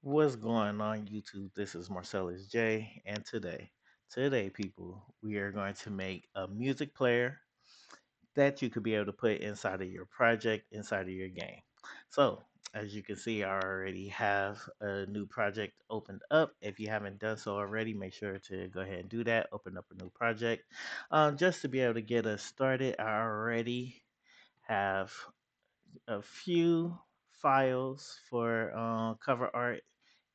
What's going on YouTube? This is Marcellus J, and today, people, we are going to make a music player that you could be able to put inside of your project, inside of your game. So, as you can see, I already have a new project opened up. If you haven't done so already, make sure to go ahead and do that. Open up a new project. Just to be able to get us started, I already have a few files for cover art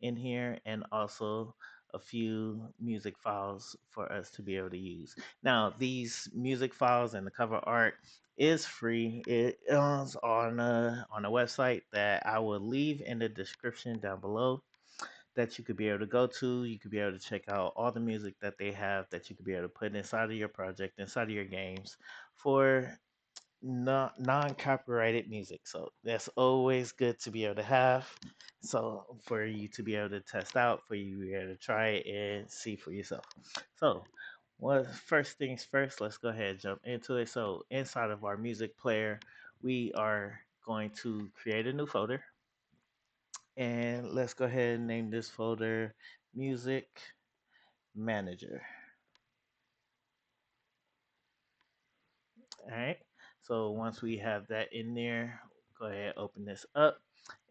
in here and also a few music files for us to be able to use. Now, these music files and the cover art is free. It is on a website that I will leave in the description down below that you could be able to go to. You could be able to check out all the music that they have that you could be able to put inside of your project, inside of your games for non-copyrighted music. So that's always good to be able to have. So for you to be able to test out, for you to be able to try it and see for yourself. So well, first things first, let's go ahead and jump into it. So inside of our music player, we are going to create a new folder. And let's go ahead and name this folder Music Manager. All right. So once we have that in there, go ahead, open this up.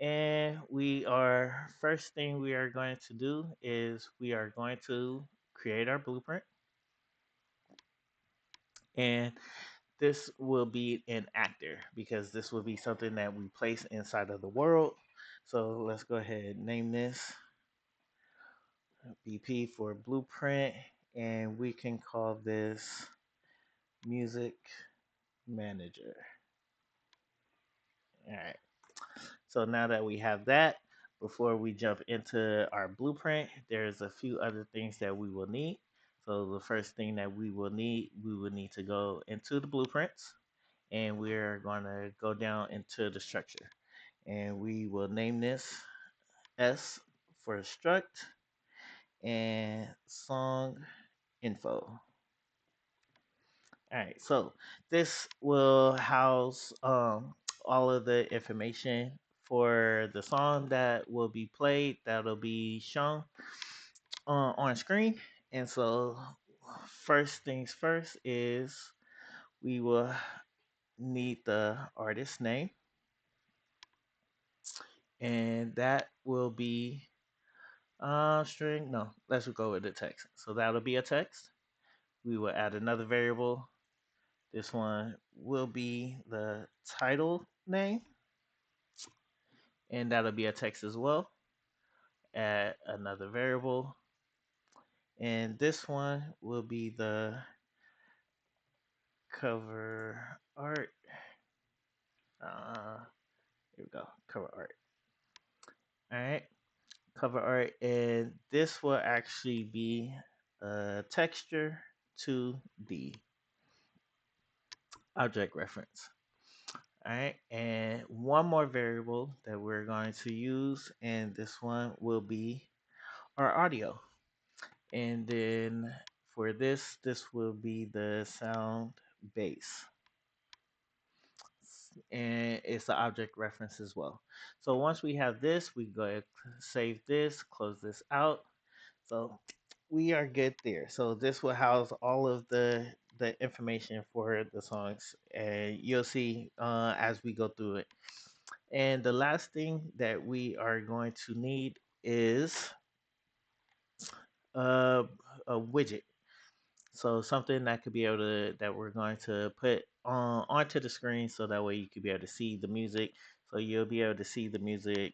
And we are, first thing we are going to do is we are going to create our blueprint. And this will be an actor because this will be something that we place inside of the world. So let's go ahead and name this BP for blueprint. And we can call this music manager. All right. So now that we have that, before we jump into our blueprint, there's a few other things that we will need. So the first thing that we will need to go into the blueprints, and we're going to go down into the structure. And we will name this S for struct and song info. All right, so this will house all of the information for the song that will be played, that'll be shown on screen. And so, first things first is we will need the artist name, and that will be string. No, let's go with the text. So that'll be a text. We will add another variable. This one will be the title name, and that'll be a text as well. Add another variable, and this one will be the cover art. Uh, here we go, cover art. All right, cover art, and this will actually be a texture to the object reference. All right, and one more variable that we're going to use, and this one will be our audio. And then for this will be the sound base. And it's the object reference as well. So once we have this, we go ahead save this, close this out. So we are good there. So this will house all of the information for the songs, and you'll see as we go through it. And the last thing that we are going to need is uh, a widget. So something that could be able to that we're going to put onto the screen so that way you could be able to see the music. So you'll be able to see the music.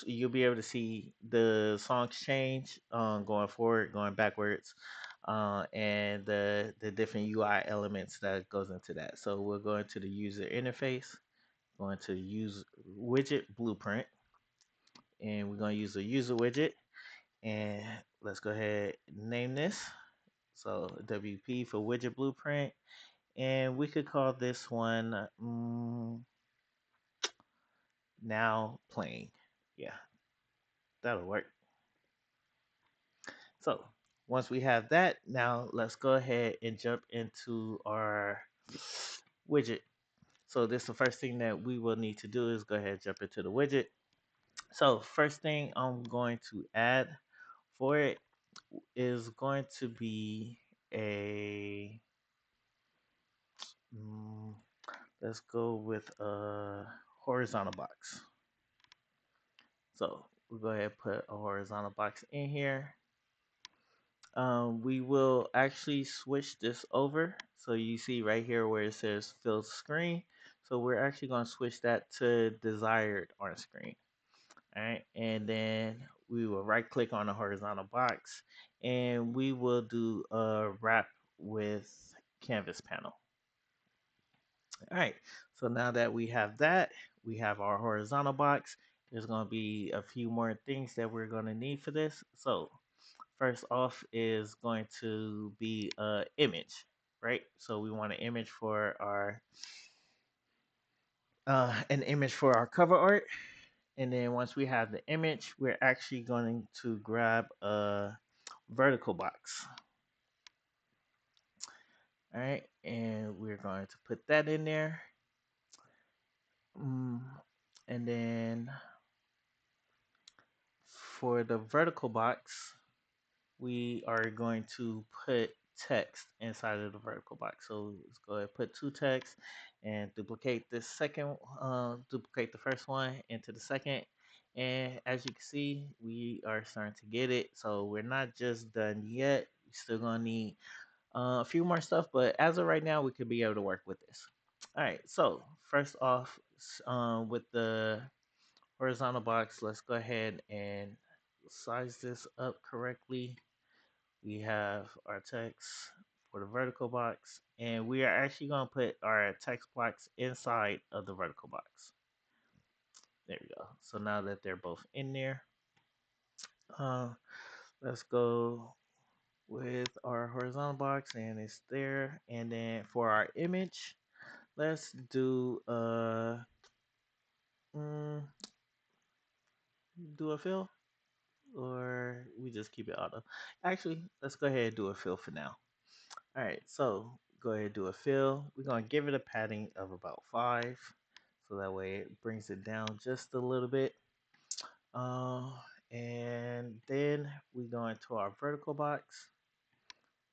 You'll be able to see the songs change going forward, going backwards, and the different UI elements that goes into that. So we'll go into the user interface, going to use widget blueprint, and we're going to use the user widget. And let's go ahead and name this. So WP for widget blueprint, and we could call this one now playing. Yeah, that'll work. So once we have that, now let's go ahead and jump into our widget. So this the first thing that we will need to do is go ahead and jump into the widget. So first thing I'm going to add for it is going to be a mm, let's go with a horizontal box. So we'll go ahead and put a horizontal box in here. We will actually switch this over. So you see right here where it says fill screen. So we're actually going to switch that to desired on screen. All right. And then we will right click on the horizontal box and we will do a wrap with canvas panel. All right. So now that we have that, we have our horizontal box. There's going to be a few more things that we're going to need for this. So first off is going to be a image, right? So we want an image for our cover art, and then once we have the image, we're actually going to grab a vertical box. All right, and we're going to put that in there. Mm, and then for the vertical box, we are going to put text inside of the vertical box. So let's go ahead and put two text and duplicate this second, duplicate the first one into the second. And as you can see, we are starting to get it. So we're not just done yet. We're still gonna need a few more stuff, but as of right now, we could be able to work with this. All right. So first off, with the horizontal box, let's go ahead and size this up correctly. We have our text for the vertical box, and we are actually going to put our text blocks inside of the vertical box. There we go. So now that they're both in there, uh, let's go with our horizontal box, and it's there. And then for our image, let's mm, do a fill, or we just keep it auto. Actually, let's go ahead and do a fill for now. All right, so go ahead and do a fill. We're gonna give it a padding of about 5, so that way it brings it down just a little bit. Uh, and then we go into our vertical box,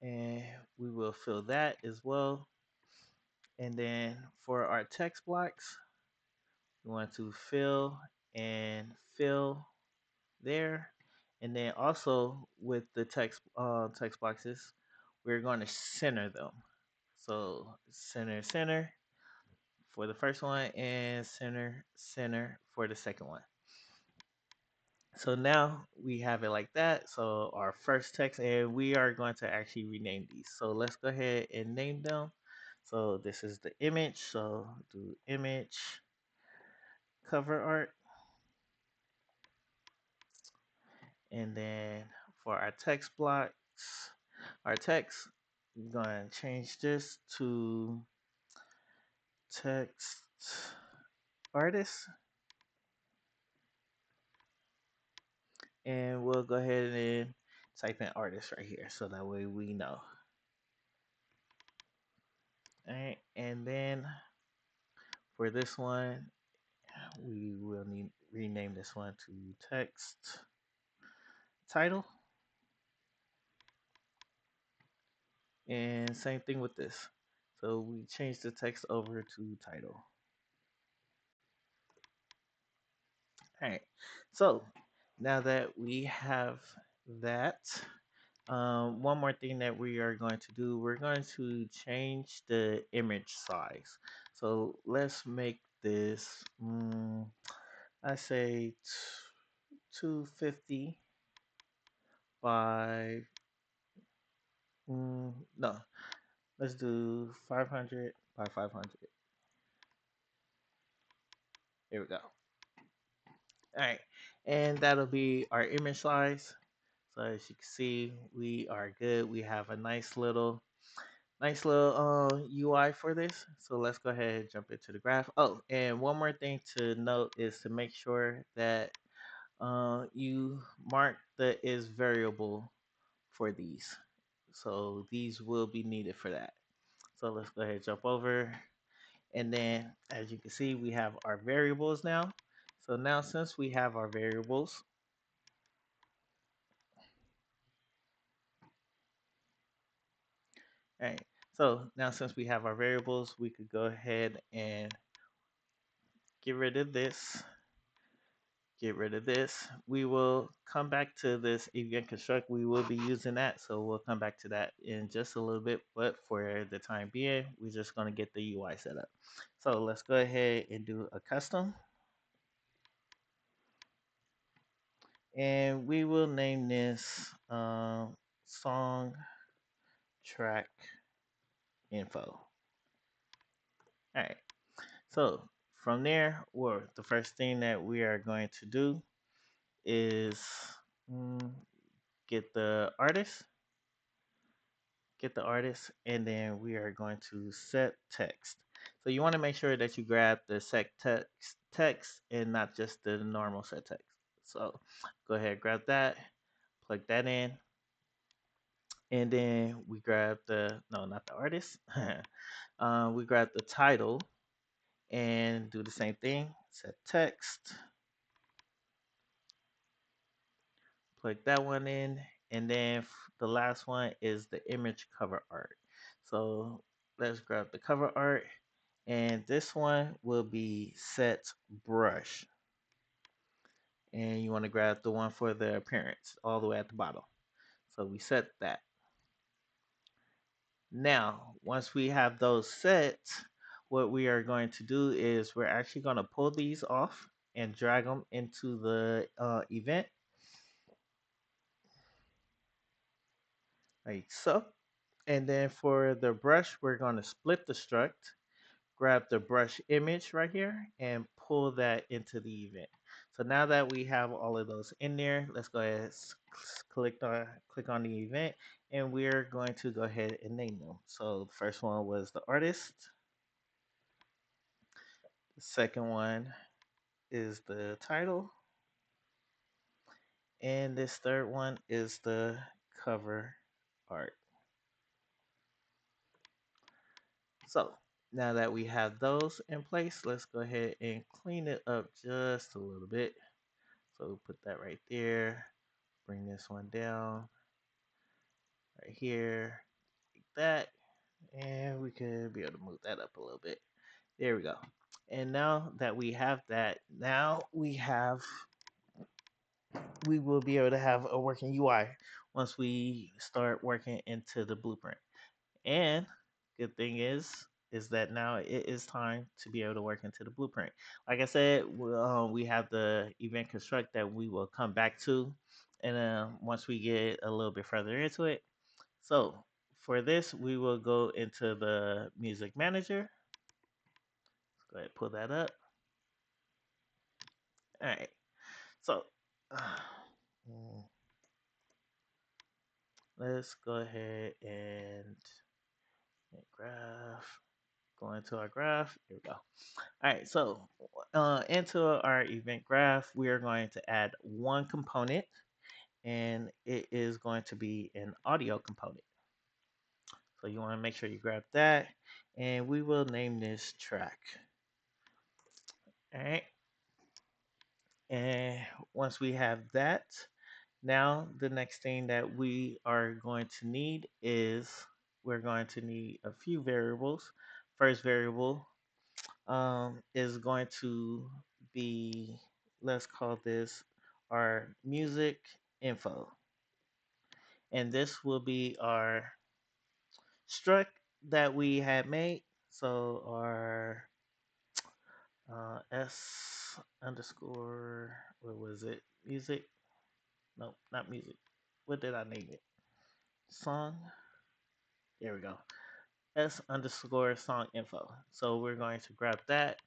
and we will fill that as well. And then for our text blocks, we want to fill and fill there. And then also with the text boxes, we're going to center them. So center for the first one and center for the second one. So now we have it like that. So our first text, and we are going to actually rename these. So let's go ahead and name them. So this is the image. So do image cover art. And then for our text blocks, our text, we're going to change this to text artist. And we'll go ahead and type in artist right here so that way we know. All right, and then for this one, we will need rename this one to text title, and same thing with this. So we change the text over to title. All right, so now that we have that, one more thing that we are going to do, we're going to change the image size. So let's make this, I say 250 by, no, let's do 500 by 500. Here we go. All right, and that'll be our image size. So as you can see, we are good. We have a nice little UI for this. So let's go ahead and jump into the graph. Oh, and one more thing to note is to make sure that you mark the is variable for these. So these will be needed for that. So let's go ahead and jump over. And then as you can see, we have our variables now. So now since we have our variables, all right. So now since we have our variables, we could go ahead and get rid of this. Get rid of this. We will come back to this event construct. We will be using that, so we'll come back to that in just a little bit. But for the time being, we're just going to get the UI set up. So let's go ahead and do a custom, and we will name this song track info. All right. So from there, or the first thing that we are going to do is mm, get the artist, and then we are going to set text. So you want to make sure that you grab the set text and not just the normal set text. So go ahead, grab that, plug that in, and then we grab the no, not the artist. We grab the title and do the same thing. Set text, plug that one in, and then the last one is the image cover art. So let's grab the cover art, and this one will be set brush, and you want to grab the one for the appearance all the way at the bottom. So we set that. Now once we have those set, what we are going to do is we're actually going to pull these off and drag them into the event like so. And then for the brush, we're going to split the struct, grab the brush image right here, and pull that into the event. So now that we have all of those in there, let's go ahead and click on the event, and we're going to go ahead and name them. So the first one was the artist. The second one is the title. And this third one is the cover art. So now that we have those in place, let's go ahead and clean it up just a little bit. So put that right there, bring this one down right here, like that, and we could be able to move that up a little bit. There we go. And now that we have that, we will be able to have a working UI once we start working into the blueprint. And good thing is that now it is time to be able to work into the blueprint. Like I said, we have the event construct that we will come back to, and once we get a little bit further into it. So for this, we will go into the music manager. Let's go ahead and pull that up. All right. So let's go ahead and graph. Go into our graph. Here we go. All right, so into our event graph, we are going to add one component, and it is going to be an audio component. So you want to make sure you grab that, and we will name this track. All right, and once we have that, now the next thing that we are going to need is we're going to need a few variables. First variable is going to be, let's call this our music info. And this will be our struct that we had made. So our S underscore, what was it? Music? No, not music. What did I name it? Song? There we go. S underscore song info. So we're going to grab that,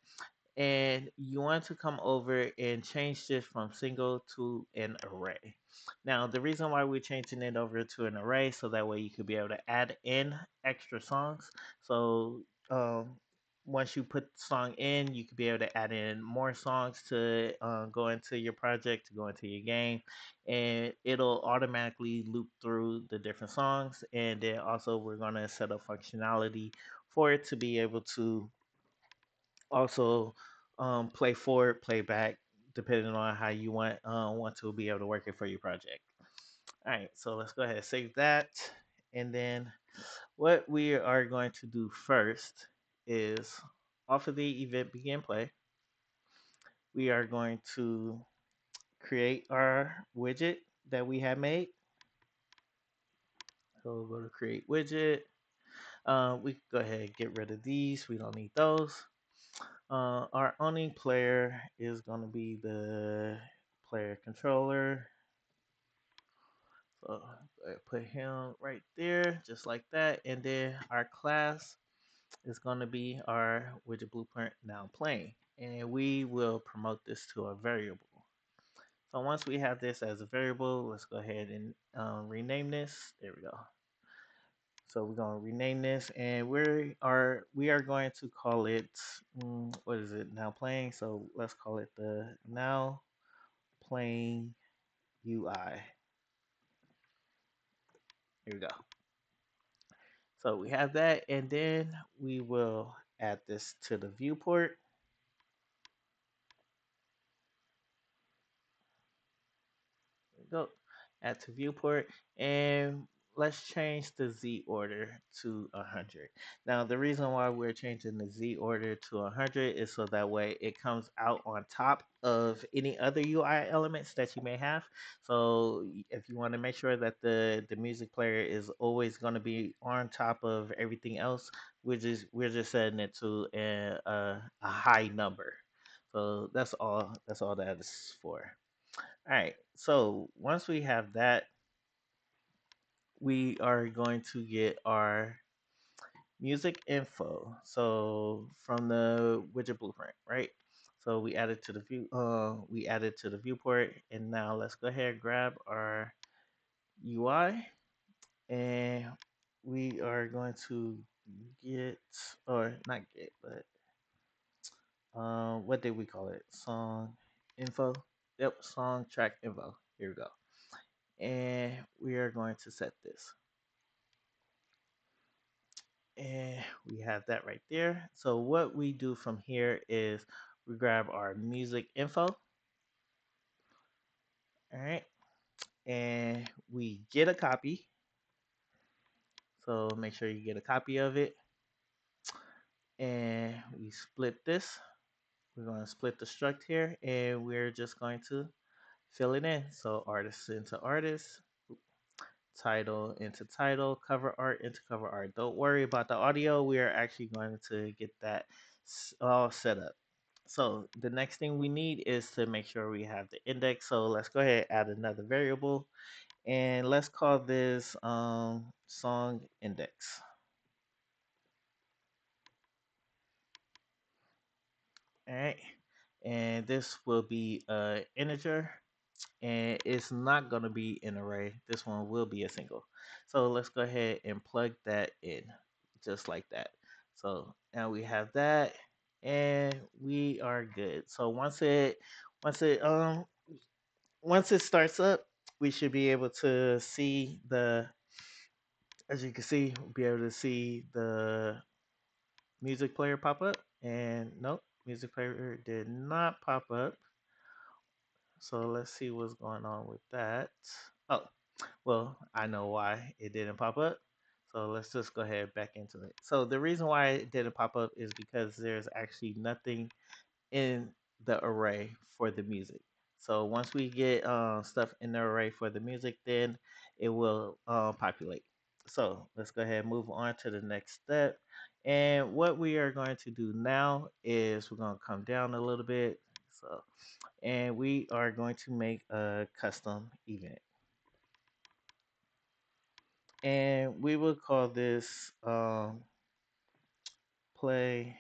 and you want to come over and change this from single to an array. Now, the reason why we're changing it over to an array, so that way you could be able to add in extra songs. So once you put the song in, you could be able to add in more songs to go into your project, to go into your game, and it'll automatically loop through the different songs. And then also we're going to set up functionality for it to be able to also play forward, play back depending on how you want to be able to work it for your project. All right, so let's go ahead and save that. And then what we are going to do first is off of the event begin play, we are going to create our widget that we have made. So we'll go to create widget. We can go ahead and get rid of these. We don't need those. Our owning player is going to be the player controller. So put him right there, just like that. And then our class is going to be our widget blueprint now playing. And we will promote this to a variable. So once we have this as a variable, let's go ahead and rename this. There we go. So we're going to rename this, and we are going to call it what is it now playing? So let's call it the now playing UI. Here we go. So we have that, and then we will add this to the viewport. Go add to viewport, and let's change the Z order to 100. Now the reason why we're changing the Z order to 100 is so that way it comes out on top of any other UI elements that you may have. So if you want to make sure that the music player is always going to be on top of everything else, we're just setting it to a high number. So that's all that is for. All right. So once we have that, we are going to get our music info. So from the widget blueprint, right? So we added to the viewport, and now let's go ahead and grab our UI, and we are going to get, or not get, but what did we call it? Song info. Yep, song track info. Here we go. And we are going to set this. And we have that right there. So what we do from here is we grab our music info. All right. And we get a copy. So make sure you get a copy of it. And we split this. We're going to split the struct here, and we're just going to fill it in. So artist into artist, title into title, cover art into cover art. Don't worry about the audio. We are actually going to get that all set up. So the next thing we need is to make sure we have the index. So let's go ahead and add another variable, and let's call this song index. All right, and this will be a integer, and it's not going to be an array. This one will be a single. So let's go ahead and plug that in just like that. So now we have that, and we are good. So once it starts up, we should be able to see as you can see, be able to see the music player pop up. And nope, music player did not pop up. So let's see what's going on with that. Oh, well, I know why it didn't pop up. So let's just go ahead back into it. So the reason why it didn't pop up is because there's actually nothing in the array for the music. So once we get stuff in the array for the music, then it will populate. So let's go ahead and move on to the next step. And what we are going to do now is we're going to come down a little bit. So, and we are going to make a custom event. And we will call this play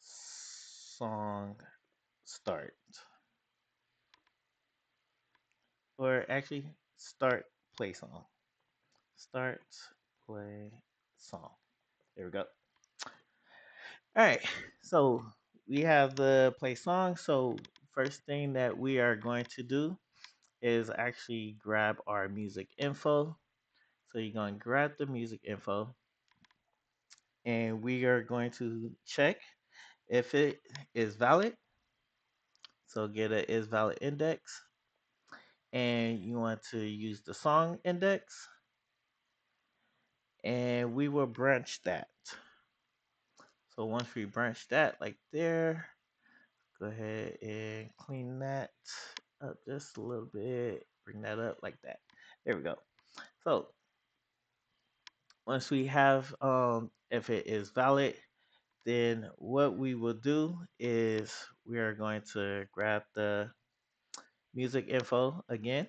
song start. Or actually, start play song. Start play song. There we go. All right. So we have the play song. So first thing that we are going to do is actually grab our music info. So you're going to grab the music info, and we are going to check if it is valid. So get a is valid index, and you want to use the song index, and we will branch that. So once we branch that like there, go ahead and clean that up just a little bit. Bring that up like that. There we go. So once we have if it is valid, then what we will do is we are going to grab the music info again,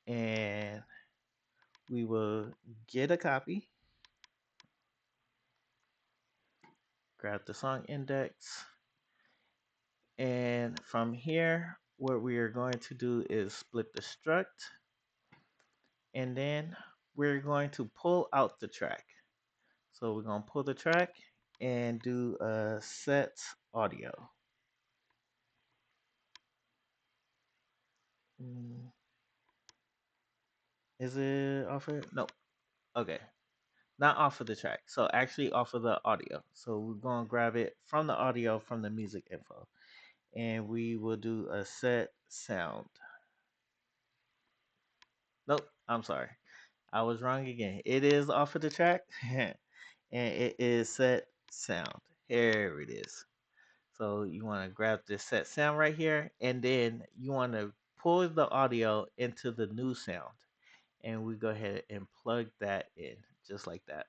and we will get a copy, grab the song index, and from here, what we are going to do is split the struct, and then we're going to pull out the track. So we're going to pull the track and do a set audio. Mm, Is it off of? No. Okay. Not off of the track. So actually off of the audio. So we're going to grab it from the audio from the music info. And we will do a set sound. Nope. I'm sorry. I was wrong again. It is off of the track. And it is set sound. Here it is. So you want to grab this set sound right here, and then you want to pull the audio into the new sound, and we go ahead and plug that in just like that.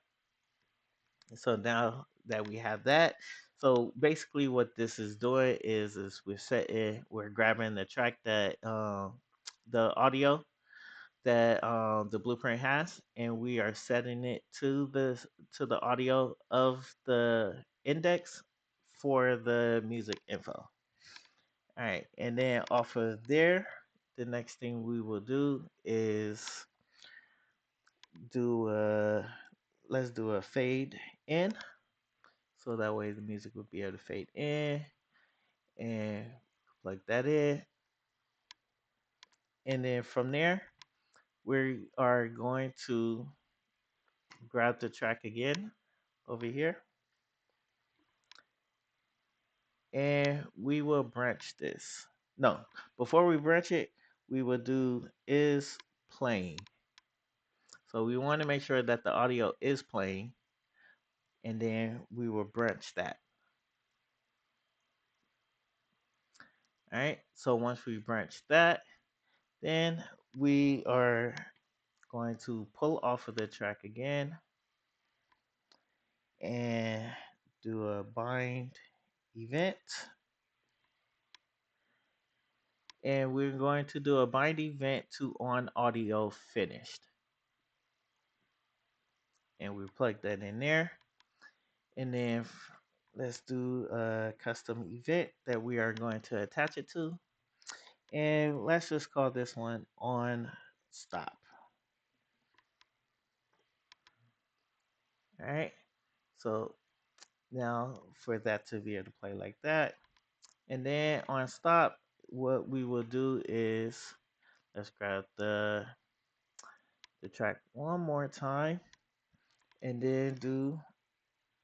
So now that we have that, so basically what this is doing is we're grabbing the track that the audio that the blueprint has, and we are setting it to the audio of the index for the music info. All right, and then off of there, the next thing we will do is do a let's do a fade in, so that way the music will be able to fade in and plug that in, and then from there we are going to grab the track again over here, and we will branch this. No, before we branch it, we will do is playing. So we want to make sure that the audio is playing, and then we will branch that. All right. So once we branch that, then we are going to pull off of the track again and do a bind event. And we're going to do a bind event to on audio finished. And we plug that in there. And then let's do a custom event that we are going to attach it to. And let's just call this one on stop. All right. So now for that to be able to play like that. And then on stop, what we will do is let's grab the track one more time and then do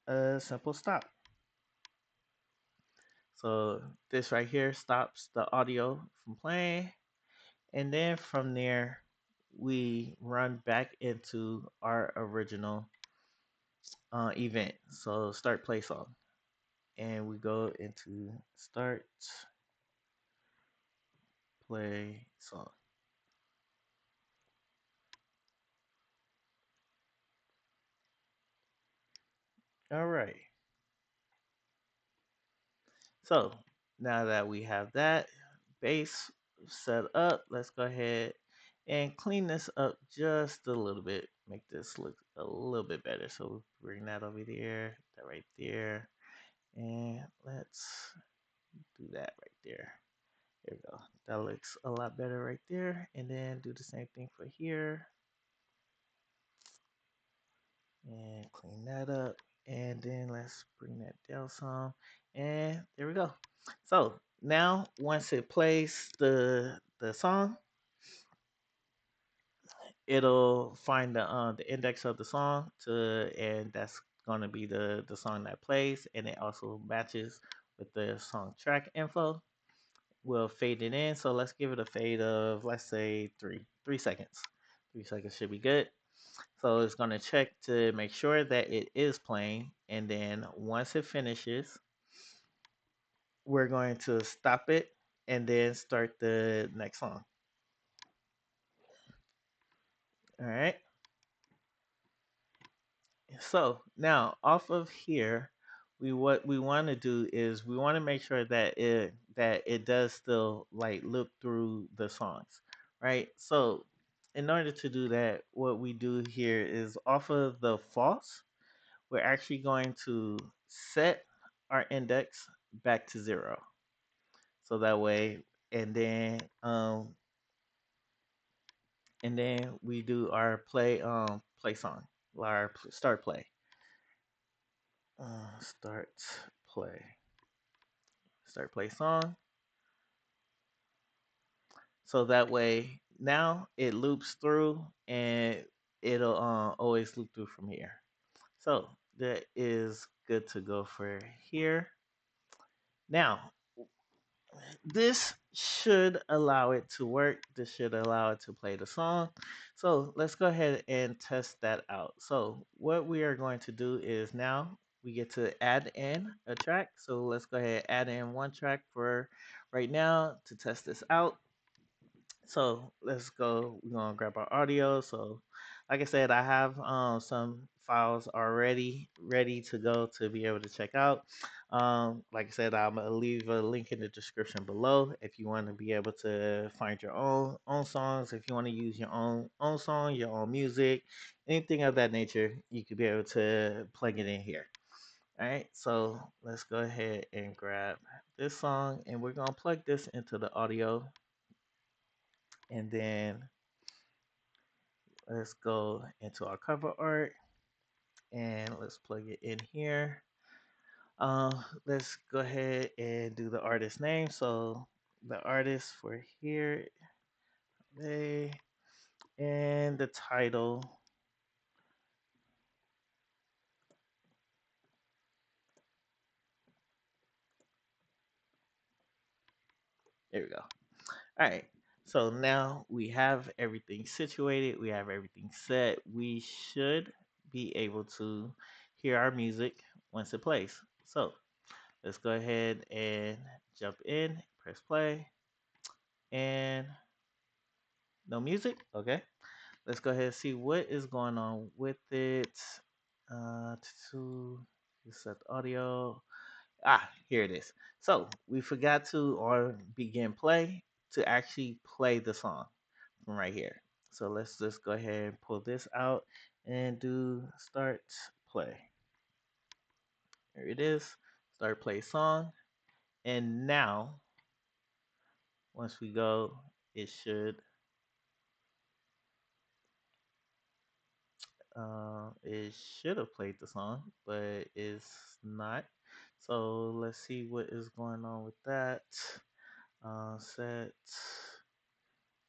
a simple stop. So this right here stops the audio from playing. And then from there, we run back into our original event. So start play song. And we go into start play song. All right. So now that we have that base set up, let's go ahead and clean this up just a little bit. Make this look a little bit better. So we'll bring that over there, that right there. And let's do that right there. There we go. That looks a lot better right there. And then do the same thing for here. And clean that up. And then let's bring that down some. And there we go. So now once it plays the song, it'll find the index of the song to, and that's gonna be the song that plays, and it also matches with the song track info. We'll fade it in. So let's give it a fade of, let's say, 3 seconds. 3 seconds should be good. So it's going to check to make sure that it is playing. And then once it finishes, we're going to stop it and then start the next song. All right. So now off of here, what we want to do is we want to make sure that it does still like loop through the songs, right? So in order to do that, what we do here is off of the false, we're actually going to set our index back to 0. So that way, and then um and then we do our play song, our start play. Start play. Start play song. So that way now it loops through and it'll always loop through from here. So that is good to go for here. Now, this should allow it to work. This should allow it to play the song. So let's go ahead and test that out. So what we are going to do is now we get to add in a track. So let's go ahead and add in one track for right now to test this out. So let's go. We're gonna grab our audio. So, like I said, I have some files already ready to go to be able to check out. Like I said, I'm gonna leave a link in the description below if you want to be able to find your own songs. If you want to use your own song, your own music, anything of that nature, you could be able to plug it in here. All right. So let's go ahead and grab this song, and we're gonna plug this into the audio, and then let's go into our cover art and let's plug it in here. Let's go ahead and do the artist name. So the artist for here, they, and the title. There we go. All right. So now we have everything situated. We have everything set. We should be able to hear our music once it plays. So let's go ahead and jump in, press play, and no music. Okay. Let's go ahead and see what is going on with it. To set the audio. Here it is. So we forgot to or begin play to actually play the song from right here. So let's just go ahead and pull this out and do start play. There it is. Start play song. And now once we go, it should have played the song, but it's not. So let's see what is going on with that. Set.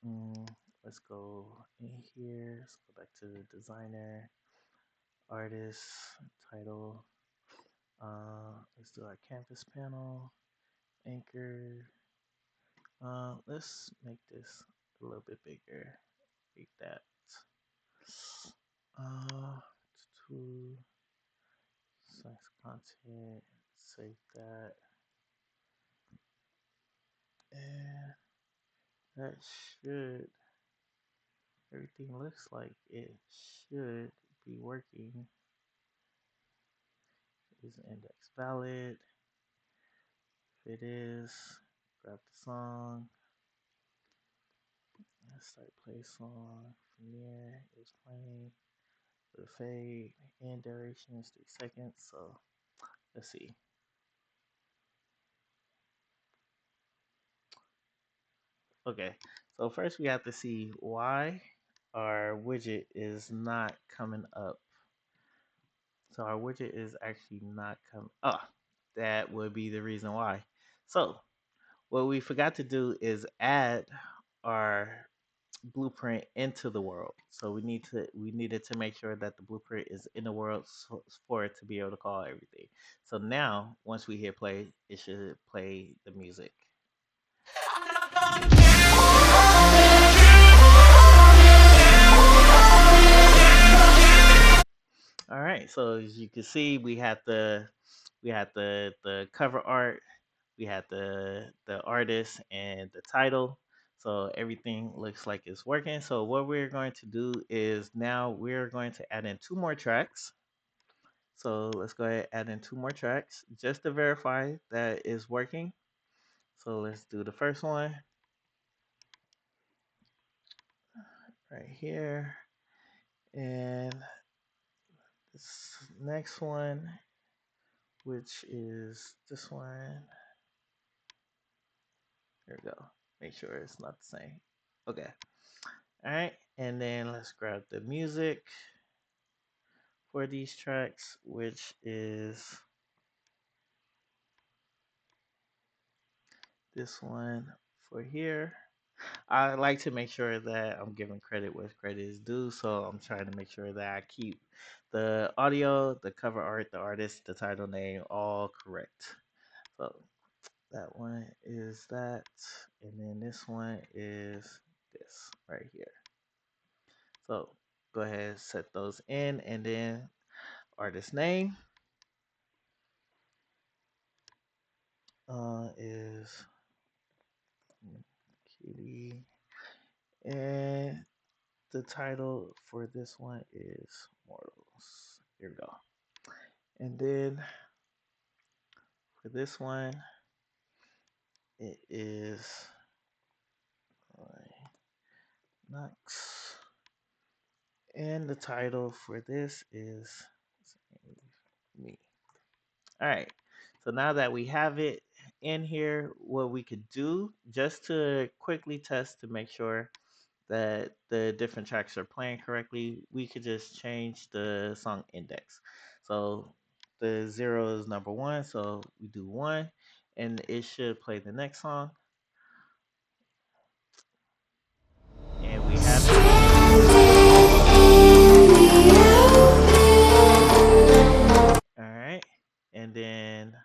Mm, let's go in here. Let's go back to the designer, artist, title. Let's do our canvas panel, anchor. Let's make this a little bit bigger. Make that. To size content. Save that. And that should, everything looks like it should be working. Is index valid? If it is, grab the song. Let's start play song from there. It's playing. The fade and duration is 3 seconds. So let's see. Okay, so first we have to see why our widget is not coming up. So our widget is actually not coming. That would be the reason why. So what we forgot to do is add our blueprint into the world. So we needed to make sure that the blueprint is in the world for it to be able to call everything. So now once we hit play, it should play the music. All right. So as you can see, we had the cover art, we had the artist and the title. So everything looks like it's working. So what we're going to do is now we're going to add in two more tracks. So let's go ahead and add in two more tracks just to verify that it's working. So let's do the first one right here. And this next one, which is this one. There we go. Make sure it's not the same. Okay. All right. And then let's grab the music for these tracks, which is this one for here. I like to make sure that I'm giving credit where credit is due, so I'm trying to make sure that I keep the audio, the cover art, the artist, the title name all correct. So that one is that, and then this one is this right here. So go ahead and set those in, and then artist name is Kitty, and the title for this one is Mortals. Here we go. And then for this one, it is Nux. And the title for this is Save Me. All right. So now that we have it in here, what we could do just to quickly test to make sure that the different tracks are playing correctly, we could just change the song index. So the 0 is number 1, so we do 1, and it should play the next song. And we have it. All right. And then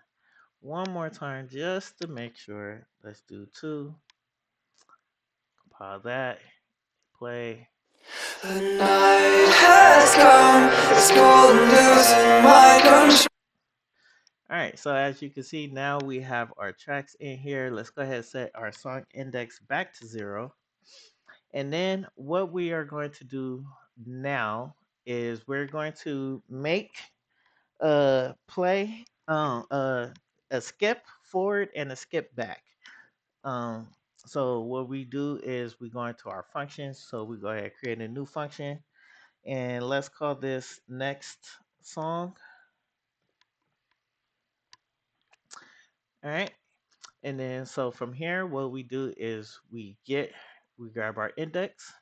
one more time just to make sure. Let's do 2. Compile that. Play. The night has come. It's golden losing my control. All right, so as you can see, now we have our tracks in here. Let's go ahead and set our song index back to 0. And then what we are going to do now is we're going to make a play, a skip forward and a skip back. Um, so what we do is we go into our functions. So we go ahead and create a new function, and let's call this next song. All right. And then so from here, what we do is we grab our index,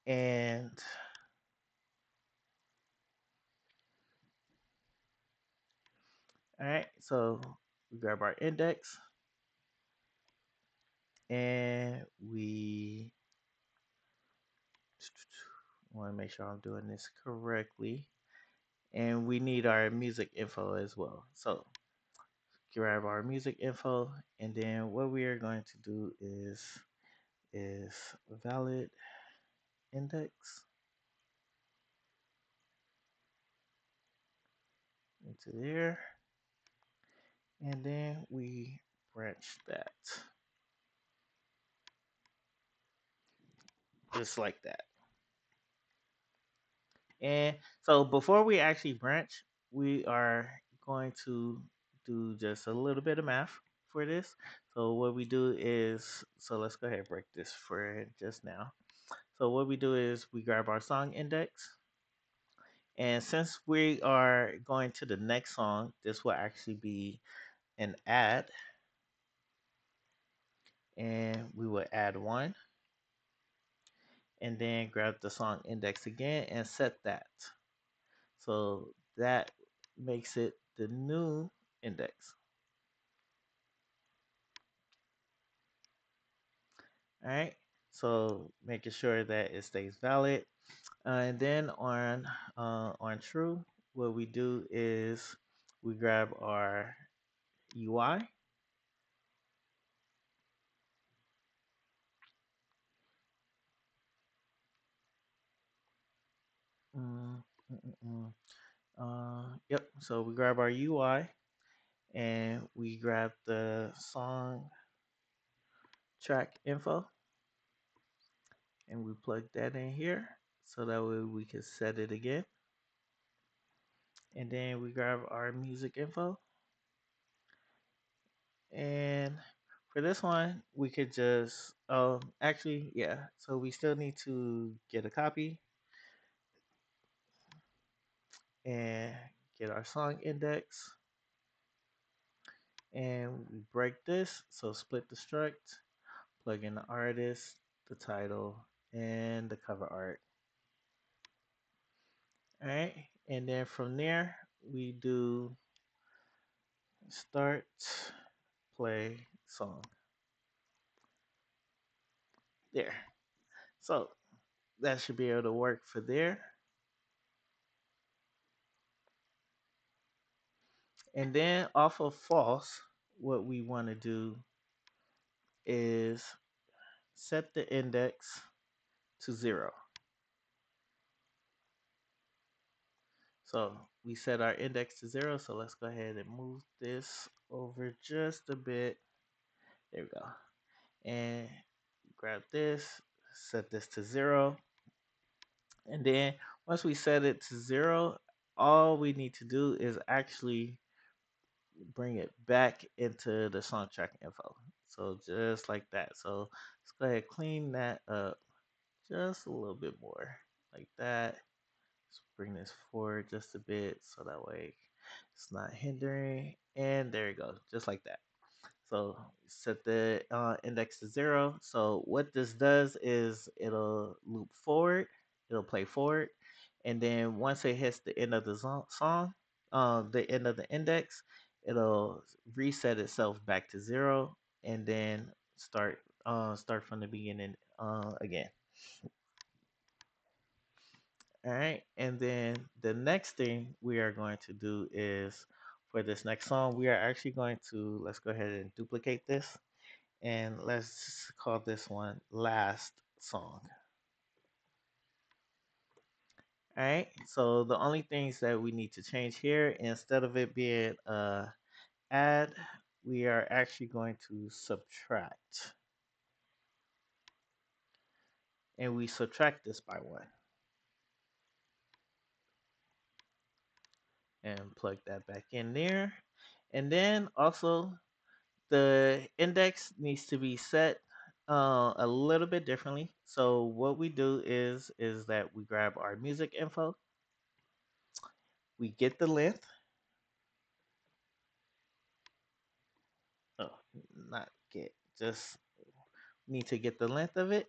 and all right, so we grab our index, and we want to make sure I'm doing this correctly. And we need our music info as well. So grab our music info, and then what we are going to do is valid index into there, and then we branch that just like that. And so before we actually branch, we are going to do just a little bit of math for this. So what we do is, so let's go ahead and break this for just now. So what we do is we grab our song index, and since we are going to the next song, this will actually be an add, and we will add 1, and then grab the song index again and set that. So that makes it the new index. All right. So making sure that it stays valid. And then on true, what we do is we grab our UI. Mm, mm, mm, mm. Yep. So we grab our UI and we grab the song track info and we plug that in here so that way we can set it again. And then we grab our music info. And for this one, we could just, actually, yeah. So we still need to get a copy and get our song index. And we break this. So split the struct, plug in the artist, the title, and the cover art. All right. And then from there, we do start, play, song. There. So that should be able to work for there. And then off of false, what we want to do is set the index to 0. So we set our index to 0. So let's go ahead and move this over just a bit. There we go. And grab this, set this to 0. And then once we set it to 0, all we need to do is actually bring it back into the song track info. So just like that. So let's go ahead and clean that up just a little bit more like that. Let's bring this forward just a bit so that way it's not hindering. And there you go, just like that. So set the index to 0. So what this does is it'll loop forward, it'll play forward, and then once it hits the end of the song, the end of the index, it'll reset itself back to 0, and then start from the beginning again. All right, and then the next thing we are going to do is for this next song, we are actually going to let's go ahead and duplicate this and let's call this one last song. All right. So the only things that we need to change here, instead of it being add, we are actually going to subtract, and we subtract this by 1, and plug that back in there. And then also the index needs to be set a little bit differently. So what we do is that we grab our music info, we get the length. Oh, not get, just need to get the length of it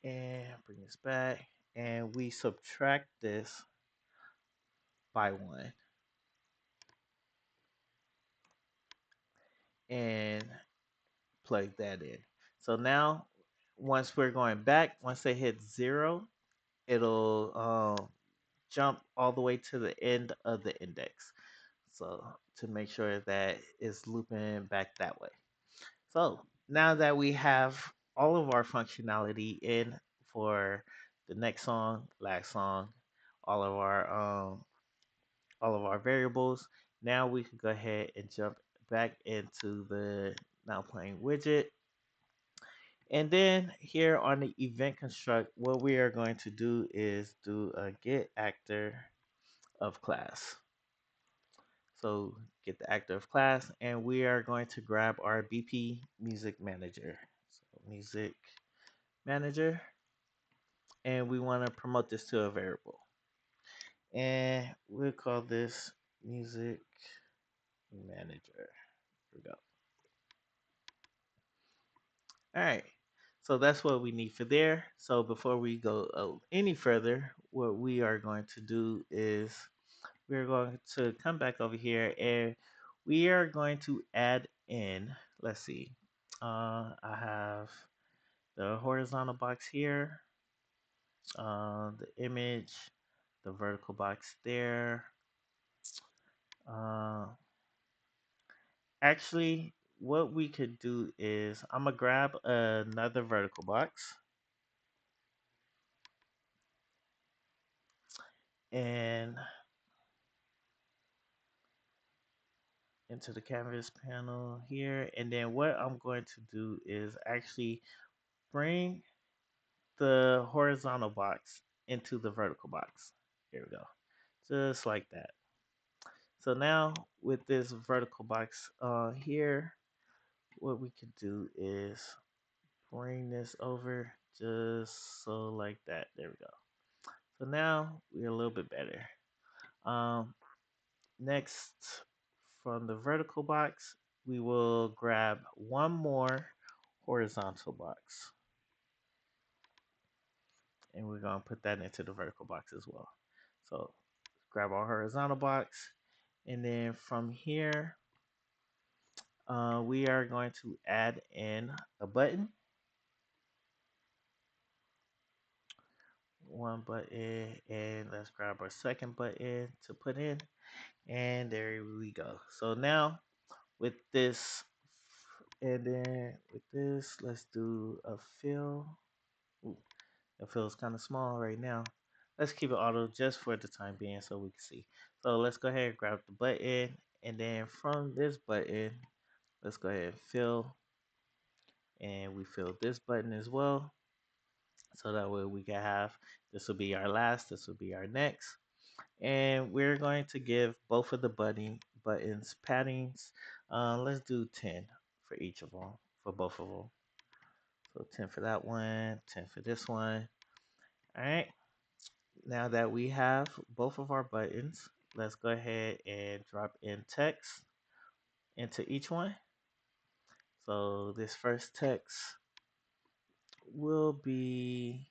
and bring this back. And we subtract this by 1 and plug that in. So now, once we're going back, once they hit 0, it'll jump all the way to the end of the index. So to make sure that it's looping back that way. So now that we have all of our functionality in for the next song, last song, all of our um, all of our variables, now we can go ahead and jump back into the now playing widget. And then here on the event construct, what we are going to do is do a get actor of class. So get the actor of class, and we are going to grab our BP music manager. So music manager, and we want to promote this to a variable. And we'll call this music manager. Here we go. All right. So that's what we need for there. So before we go any further, what we are going to do is we're going to come back over here and we are going to add in, let's see. I have the horizontal box here, the image, the vertical box there. Uh, Actually, what we could do is I'm gonna grab another vertical box and into the canvas panel here. And then what I'm going to do is actually bring the horizontal box into the vertical box. Here we go. Just like that. So now with this vertical box here, what we could do is bring this over just so like that. There we go. So now we're a little bit better. Um, Next, from the vertical box, we will grab one more horizontal box. And we're going to put that into the vertical box as well. So grab our horizontal box. And then from here, we are going to add in a button. One button. And let's grab our second button to put in. And there we go. So now with this, and then with this, let's do a fill. Ooh, it feels kind of small right now. Let's keep it auto just for the time being so we can see. So let's go ahead and grab the button, and then from this button, let's go ahead and fill, and we fill this button as well. So that way we can have, this will be our last, this will be our next. And we're going to give both of the buttons paddings. Let's do 10 for each of them, for both of them. So 10 for that one, 10 for this one. All right. Now that we have both of our buttons, let's go ahead and drop in text into each one. So this first text will be,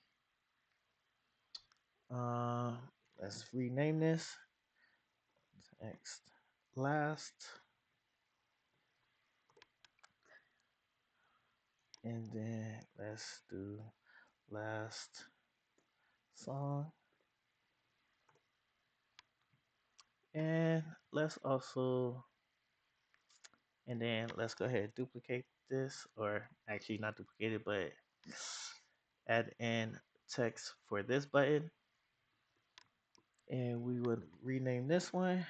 uh, let's rename this text last, and then let's do last song. And let's also, and then let's go ahead and duplicate this, or actually not duplicate it, but add in text for this button. And we would rename this one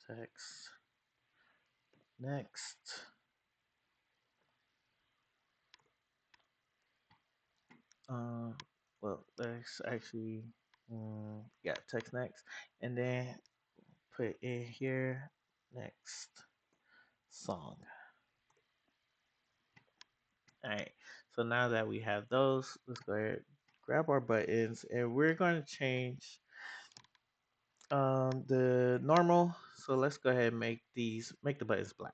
text next. Um, well, let's actually, yeah, text next, and then put in here next song. All right. So now that we have those, let's go ahead, grab our buttons, and we're going to change the normal. So let's go ahead and make the buttons black.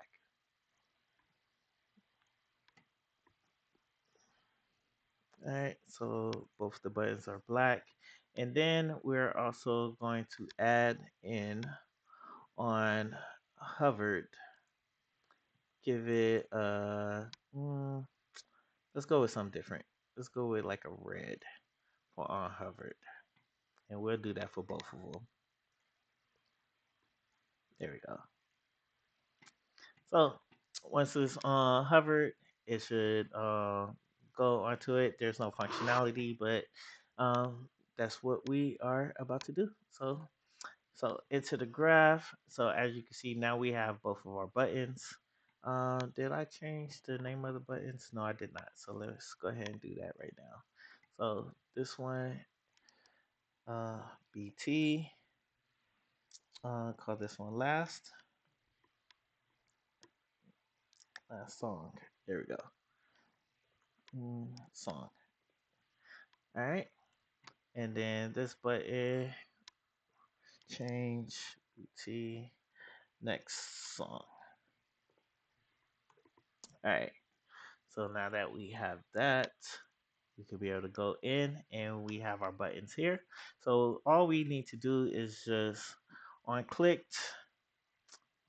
All right. So both the buttons are black, and then we're also going to add in on hovered. Give it mm, let's go with something different. Let's go with like a red for on hovered, and we'll do that for both of them. There we go. So once it's hovered, it should go onto it. There's no functionality, but that's what we are about to do. So into the graph. So as you can see, now we have both of our buttons. Did I change the name of the buttons? No, I did not. So let's go ahead and do that right now. So this one, uh, BT, call this one last song. There we go. Song. All right. And then this button, change BT, next song. All right. So now that we have that, we could be able to go in and we have our buttons here. So all we need to do is just on clicked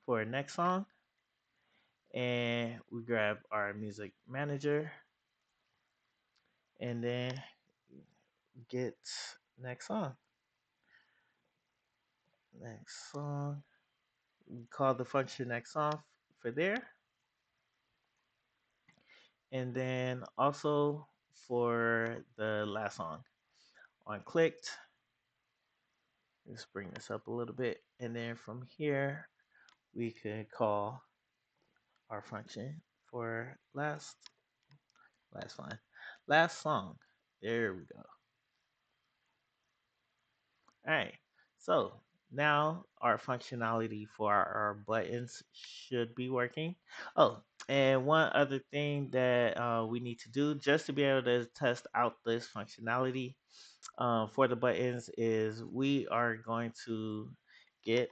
for next song, and we grab our music manager, and then get next song. Next song. We call the function next song for there. And then also for the last song on clicked, let's bring this up a little bit. And then from here, we could call our function for last line, last song. There we go. All right. So now our functionality for our buttons should be working. Oh, and one other thing that we need to do just to be able to test out this functionality for the buttons is we are going to get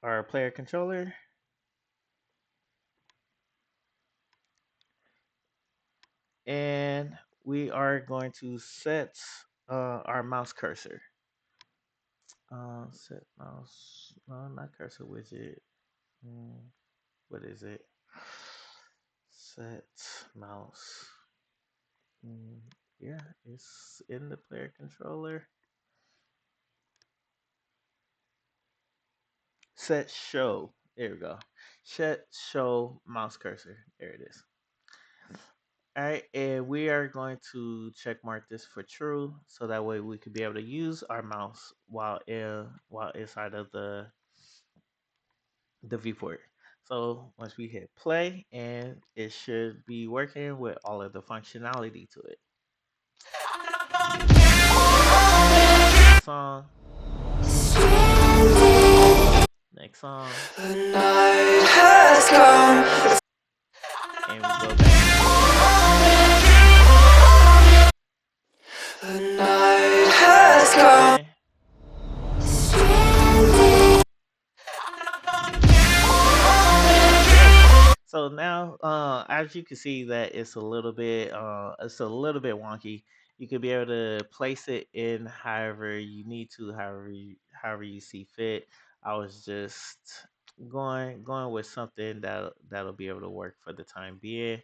our player controller, and we are going to set our mouse cursor. Set mouse, no, not cursor widget. Mm, what is it? Set mouse. Mm, yeah, it's in the player controller. Set show. There we go. Set show mouse cursor. There it is. All right, and we are going to check mark this for true, so that way we could be able to use our mouse while inside of the viewport. So once we hit play, and it should be working with all of the functionality to it. Song. Next song. The night has come. And we go back. The night has come. So now, as you can see, that it's a little bit wonky. You could be able to place it in however you need to, however you see fit. I was just going with something that'll be able to work for the time being.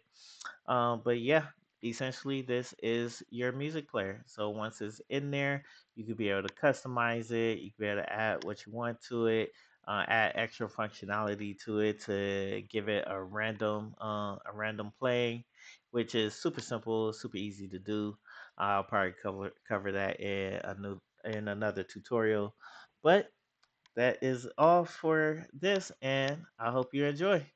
But yeah, essentially, this is your music player. So once it's in there, you could be able to customize it. You could be able to add what you want to it, add extra functionality to it to give it a random playing, which is super simple, super easy to do. I'll probably cover that in another tutorial. But that is all for this, and I hope you enjoy.